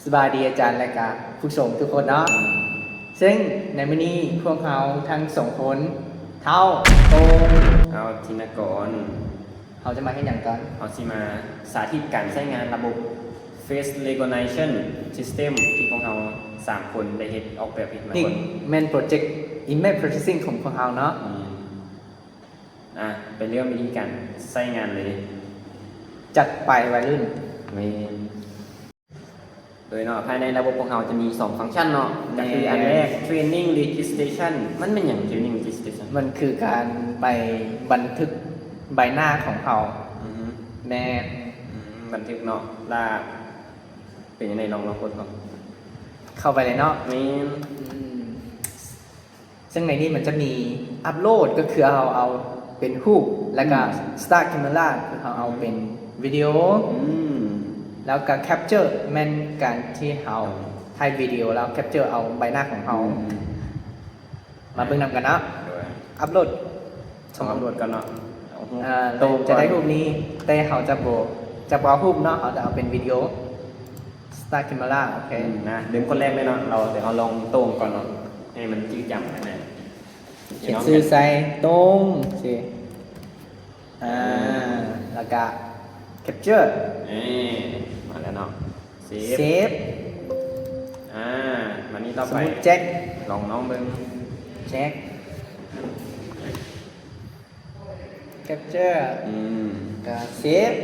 สบายดีอาจารย์และก็ผู้ชมทุกคนเนาะซึ่งในมื้อนี้พวกเราทั้งสองคนเท่าโตง เอาธินกรเขาจะมาให้อย่างกัน เอาสิมาสาธิตการใช้งานระบบ Face Recognition System ที่พวกเรา3 คนได้เฮ็ดออกแบบเฮ็ดมา นี่ คน แมนโปรเจกต์ Image Processing ของพวกเราเนาะ เป็นเรื่องวิธีการใช้งานเลย จัดไปวัยรุ่น ไม่โดยเนาะภายในระบบของเราจะมี2ฟังก์ชันเนาะก็คืออันแรก Training Registration มันเป็นอย่าง Training Registration มันคือการไปบันทึกใบหน้าของเขา อือฮึ แม่ บันทึกเนาะล่าเป็นยังไงลองกดก่อน เข้าไปเลยเนาะ มี อืมซึ่งในนี้มันจะมีอัปโหลดก็คือเอาเป็นรูปแล้วก็ Start Camera คือเอาเป็นวิดีโอ แล้วก็ Capture แม่นการที่เราถ่ายวิดีโอแล้ว Capture เอาใบหน้าของเรามาเบิ่งนำกันเนาะ โดย อัปโหลด ส่งตำรวจกันเนาะเอาหู เราจะได้รูปนี้แต่เขาจะเอารูปเนาะเขาจะเอาเป็นวิดีโอ Start Camera โอเค นะเริ่มคนแรกเลยเนาะเดี๋ยวเราลองโต้งก่อนเนาะให้มันจืดจำนะ เขียนชื่อใส่ตรงสิแล้วก็ Capture มาแล้วเนาะเซฟ Save มานี่ต่อ สม ไป มุติแจ็ค ลองน้องเบิ้ง แจ็ค Capture ก็ Save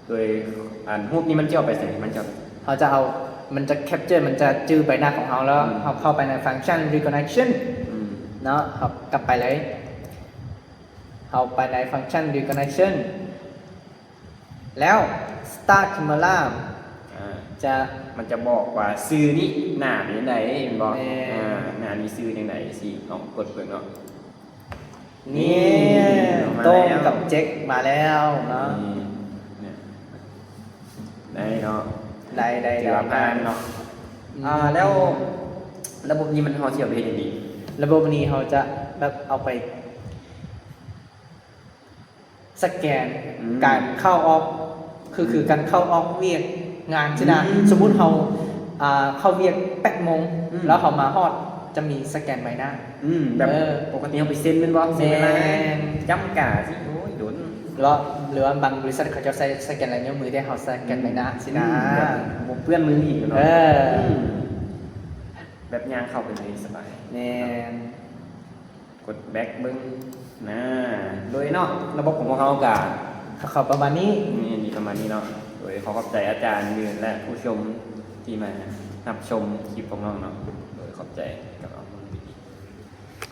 โดยรูปนี้มันจะเอาไปใส่มันจะ เขาจะเอามันจะ Capture มันจะจื้อใบหน้าของเขาแล้วเขาเข้าไปในฟังก์ชัน Recognition เนาะเขากลับไปเลยเขาไปในฟังก์ชัน Recognition แล้ว Start Camera มันจะบอกว่าซื้อนี่หน้าเป็นยังไงมันบอก แม่ หน้านี้ซื้อยังไงสิลองกดเบิ่งเนาะ นี่ มา ตรง แล้ว กับเจ็คมาแล้วเนาะ เนี่ยได้เนาะ ได้ ถือว่าผ่านเนาะแล้วระบบนี้มันพอเชื่อมไปเห็นดี ระบบนี้เขาจะแบบเอาไปสแกนการเข้าออกคือการเข้าออกเวียกงานใช่ไหมสมมุติเขาเข้าเวียก8 โมงแล้วเขามาฮอดจะมีสแกนใบหน้า แบบปกติเขาไปเซ็นเป็นบ่เซ็นอะไร แม่น จำกาสิโอ้ยโดน แล้วหรือว่าบางบริษัทเขาจะใส่สแกนลายนิ้วมือได้เขาสแกนใบหน้าสินะ แบบเปื้อนมืออีกเนาะ แบบย่างเข้าไปเลยสบาย แน่น กดแบ็คเบิ้งนะโดยเนาะระบบของเขากา เขาประมาณนี้ มีประมาณนี้เนาะโดยขอขอบใจอาจารย์ยืนและผู้ชมที่มารับชมคลิปของเราเนาะโดยขอบใจกับเรา